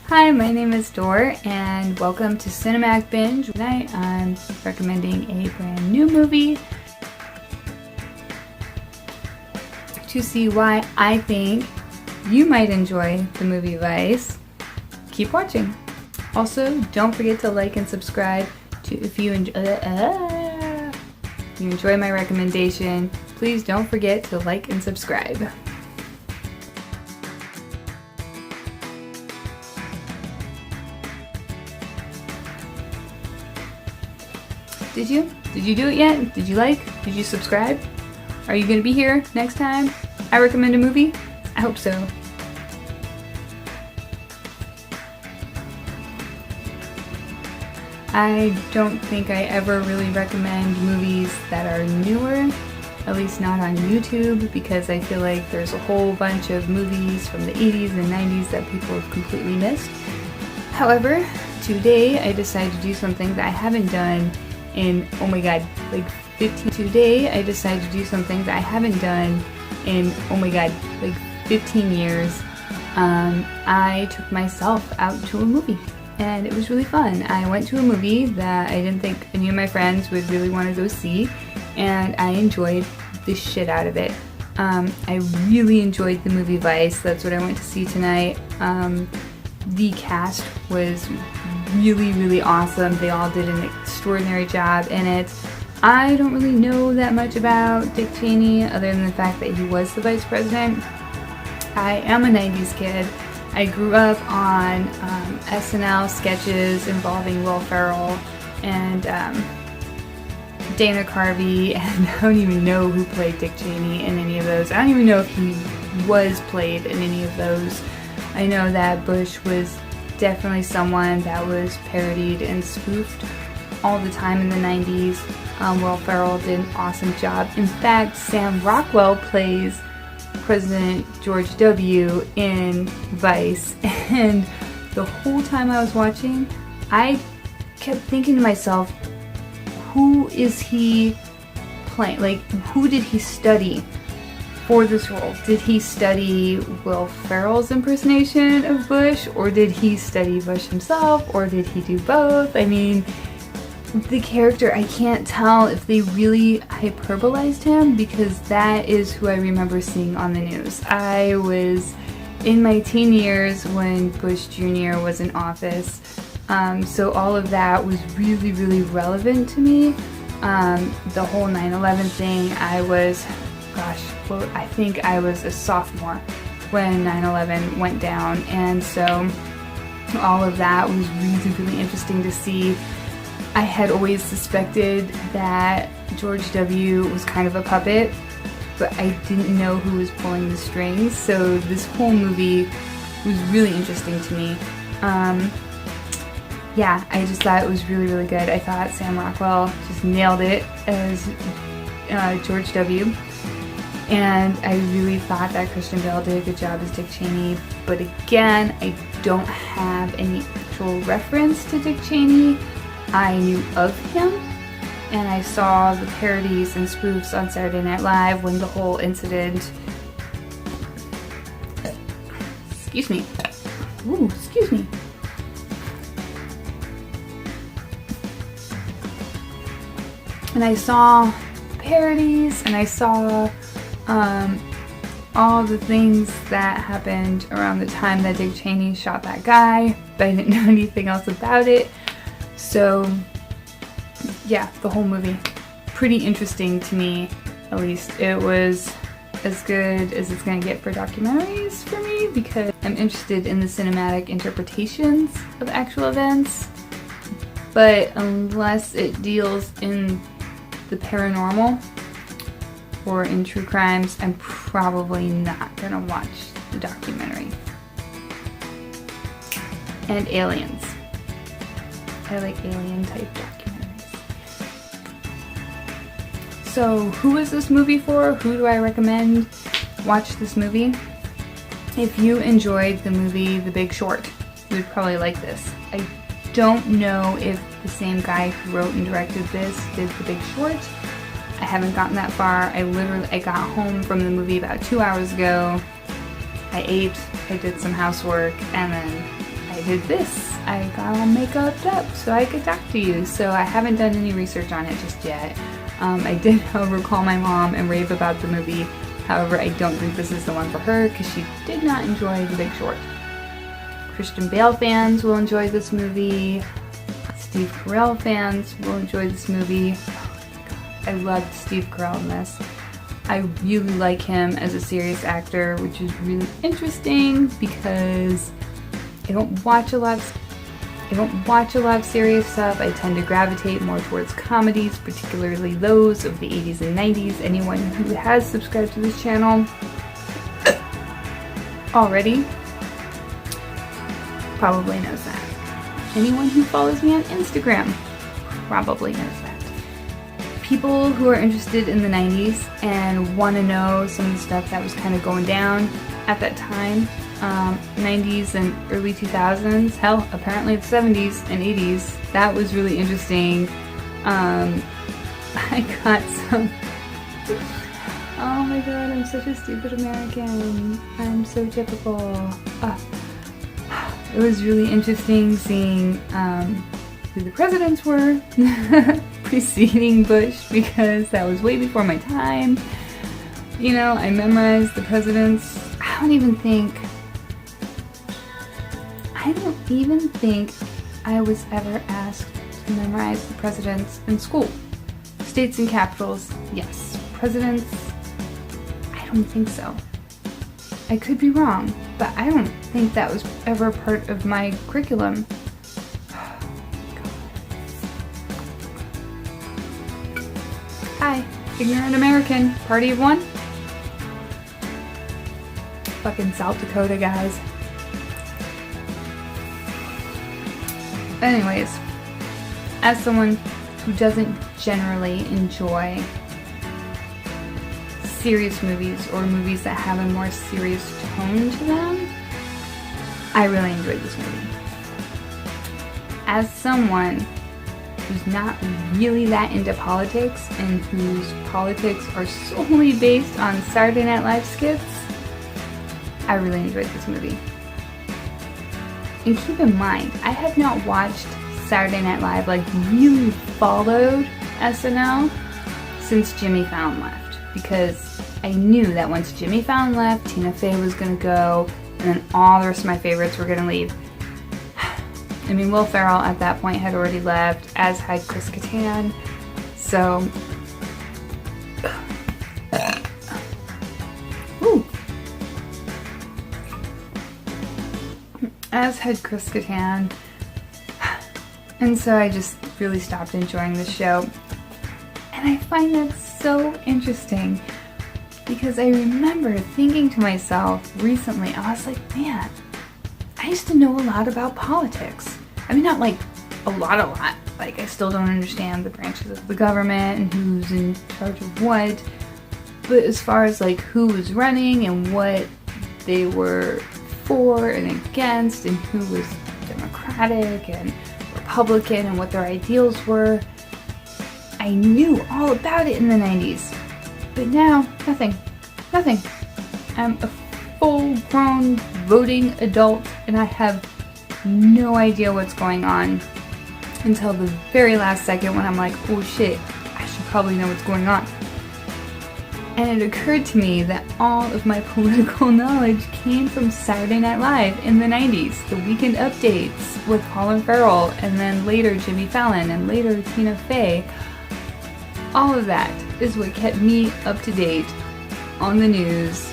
Hi, my name is Dor, and welcome to Cinematic Binge. Tonight I'm recommending a brand new movie to see why I think you might enjoy the movie Vice. Keep watching. Also, don't forget to like and subscribe if you enjoy my recommendation. Please don't forget to like and subscribe. Did you? Did you do it yet? Did you like? Did you subscribe? Are you going to be here next time I recommend a movie? I hope so. I don't think I ever really recommend movies that are newer, at least not on YouTube, because I feel like there's a whole bunch of movies from the 80s and 90s that people have completely missed. However, today I decided to do something that I haven't done in, oh my god, like 15 Today I decided to do something that I haven't done in, oh my god, like 15 years. I took myself out to a movie, and it was really fun. I went to a movie that I didn't think any of my friends would really want to go see, and I enjoyed the shit out of it. I really enjoyed the movie Vice. That's what I went to see tonight. The cast was really awesome. They all did an extraordinary job in it. I don't really know that much about Dick Cheney other than the fact that he was the vice president. I am a 90s kid. I grew up on SNL sketches involving Will Ferrell and Dana Carvey, and I don't even know who played Dick Cheney in any of those. I don't even know if he was played in any of those. I know that Bush was definitely someone that was parodied and spoofed all the time in the 90s. Will Ferrell did an awesome job. In fact, Sam Rockwell plays President George W. in Vice, and the whole time I was watching, I kept thinking to myself, who is he playing? Like, who did he study for this role? Did he study Will Ferrell's impersonation of Bush, or did he study Bush himself, or did he do both? I mean, the character, I can't tell if they really hyperbolized him, because that is who I remember seeing on the news. I was in my teen years when Bush Jr. was in office, so all of that was really relevant to me. The whole 9/11 thing, I was, I think I was a sophomore when 9/11 went down, and so all of that was really interesting to see. I had always suspected that George W. was kind of a puppet, but I didn't know who was pulling the strings, so this whole movie was really interesting to me. Yeah, I just thought it was really good. I thought Sam Rockwell just nailed it as George W. And I really thought that Christian Bale did a good job as Dick Cheney, but again, I don't have any actual reference to Dick Cheney. I knew of him, and I saw the parodies and spoofs on Saturday Night Live when the whole incident... Excuse me. Ooh, excuse me. And I saw parodies, and I saw all the things that happened around the time that Dick Cheney shot that guy, but I didn't know anything else about it. So, yeah, the whole movie, pretty interesting to me, at least. It was as good as it's going to get for documentaries for me, because I'm interested in the cinematic interpretations of actual events, but unless it deals in the paranormal or in true crimes, I'm probably not going to watch the documentary. And aliens. I like alien type documentaries. So, who is this movie for? Who do I recommend watch this movie? If you enjoyed the movie The Big Short, you would probably like this. I don't know if the same guy who wrote and directed this did The Big Short. I haven't gotten that far. I got home from the movie about 2 hours ago. I ate, I did some housework, and then I did this. I got all make-upped up so I could talk to you. So I haven't done any research on it just yet. I did, however, call my mom and rave about the movie. However, I don't think this is the one for her because she did not enjoy The Big Short. Christian Bale fans will enjoy this movie. Steve Carell fans will enjoy this movie. Oh my God, I loved Steve Carell in this. I really like him as a serious actor, which is really interesting because I don't watch a lot of serious stuff. I tend to gravitate more towards comedies, particularly those of the 80s and 90s. Anyone who has subscribed to this channel already probably knows that. Anyone who follows me on Instagram probably knows that. People who are interested in the 90s and want to know some of the stuff that was kind of going down at that time, 90s and early 2000s, hell, apparently the 70s and 80s, that was really interesting. I got some... Oh my God, I'm such a stupid American. I'm so typical. It was really interesting seeing who the presidents were preceding Bush, because that was way before my time. You know, I memorized the presidents. I don't even think I was ever asked to memorize the presidents in school. States and capitals, yes. Presidents, I don't think so. I could be wrong, but I don't think that was ever part of my curriculum. Hi, ignorant American, party of one? Fucking South Dakota, guys. Anyways, as someone who doesn't generally enjoy serious movies or movies that have a more serious tone to them, I really enjoyed this movie. As someone who's not really that into politics and whose politics are solely based on Saturday Night Live skits, I really enjoyed this movie. And keep in mind, I have not watched Saturday Night Live, like really followed SNL since Jimmy Fallon left, because I knew that once Jimmy Fallon left, Tina Fey was gonna go, and then all the rest of my favorites were gonna leave. I mean, Will Ferrell at that point had already left, as had Chris Kattan, so... As had Chris Kattan, and so I just really stopped enjoying the show. And I find that so interesting because I remember thinking to myself recently, I was like, man, I used to know a lot about politics. I mean, not like a lot. Like, I still don't understand the branches of the government and who's in charge of what. But as far as like who was running and what they were for and against and who was Democratic and Republican and what their ideals were, I knew all about it in the 90s. But now, nothing. I'm a full-grown voting adult and I have no idea what's going on until the very last second when I'm like, oh shit, I should probably know what's going on. And it occurred to me that all of my political knowledge came from Saturday Night Live in the 90s. The weekend updates with Colin Farrell, and then later Jimmy Fallon, and later Tina Fey. All of that is what kept me up to date on the news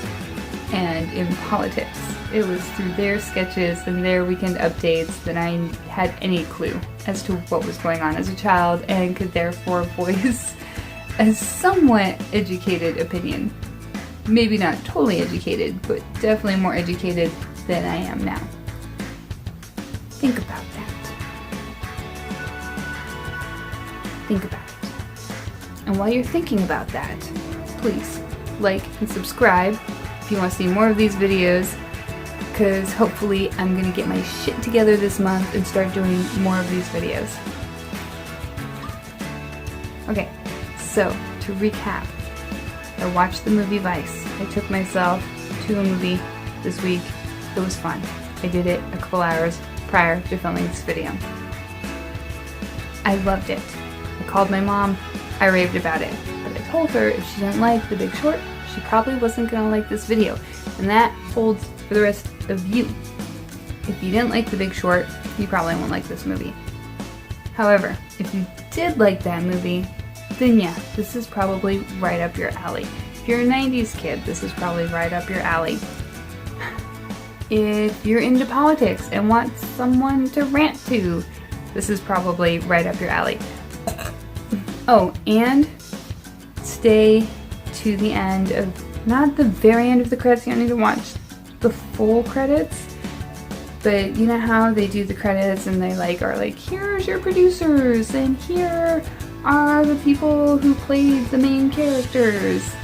and in politics. It was through their sketches and their weekend updates that I had any clue as to what was going on as a child and could therefore voice a somewhat educated opinion. Maybe not totally educated, but definitely more educated than I am now. Think about that. Think about it. And while you're thinking about that, please like and subscribe if you want to see more of these videos, because hopefully I'm going to get my shit together this month and start doing more of these videos. Okay. So, to recap, I watched the movie Vice. I took myself to a movie this week. It was fun. I did it a couple hours prior to filming this video. I loved it. I called my mom, I raved about it, but I told her if she didn't like The Big Short, she probably wasn't gonna like this video, and that holds for the rest of you. If you didn't like The Big Short, you probably won't like this movie. However, if you did like that movie, then yeah, this is probably right up your alley. If you're a 90s kid, this is probably right up your alley. If you're into politics and want someone to rant to, this is probably right up your alley. Oh, and stay to the end of, not the very end of the credits, you don't need to watch the full credits, but you know how they do the credits and they are like, here's your producers, and here are the people who played the main characters.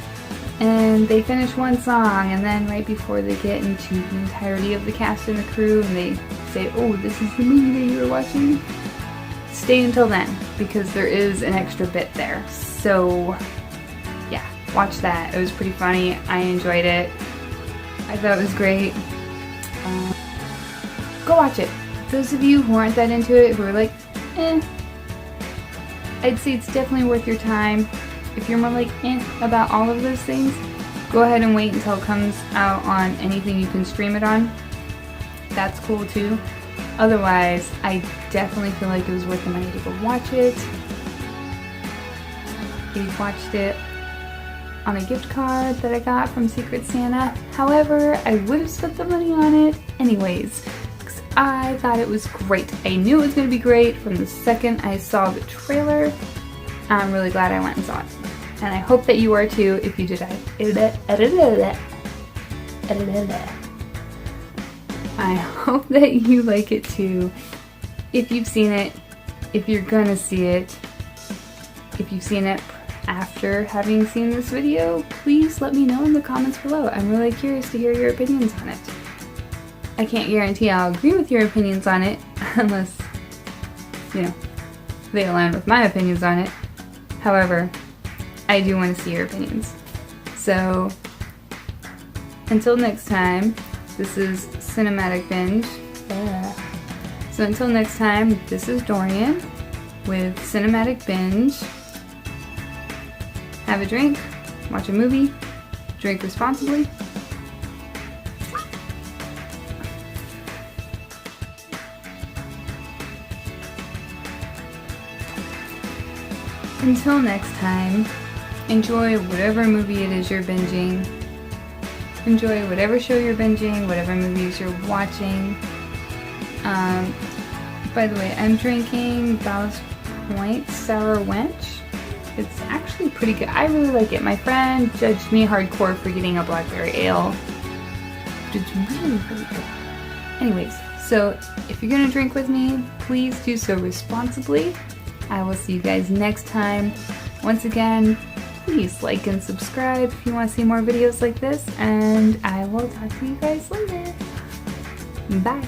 And they finish one song, and then right before they get into the entirety of the cast and the crew, and they say, oh, this is the movie that you were watching, stay until then, because there is an extra bit there. So, yeah, watch that. It was pretty funny. I enjoyed it. I thought it was great. Go watch it. Those of you who aren't that into it, who are like, I'd say it's definitely worth your time. If you're more like about all of those things, go ahead and wait until it comes out on anything you can stream it on. That's cool too. Otherwise, I definitely feel like it was worth the money to go watch it. I watched it on a gift card that I got from Secret Santa. However, I would have spent the money on it anyways, because I thought it was great. I knew it was going to be great from the second I saw the trailer. I'm really glad I went and saw it. And I hope that you are too if you did. I hope that you like it too. If you've seen it, if you're gonna see it, if you've seen it after having seen this video, please let me know in the comments below. I'm really curious to hear your opinions on it. I can't guarantee I'll agree with your opinions on it unless, you know, they align with my opinions on it. However, I do want to see your opinions. So, until next time, this is Cinematic Binge. So until next time, this is Dorian with Cinematic Binge. Have a drink, watch a movie, drink responsibly. Until next time, enjoy whatever movie it is you're binging. Enjoy whatever show you're binging, whatever movies you're watching. By the way, I'm drinking Ballast Point Sour Wench. It's actually pretty good. I really like it. My friend judged me hardcore for getting a blackberry ale. But it's really, really good. Anyways, so if you're gonna drink with me, please do so responsibly. I will see you guys next time. Once again, please like and subscribe if you want to see more videos like this, and I will talk to you guys later. Bye.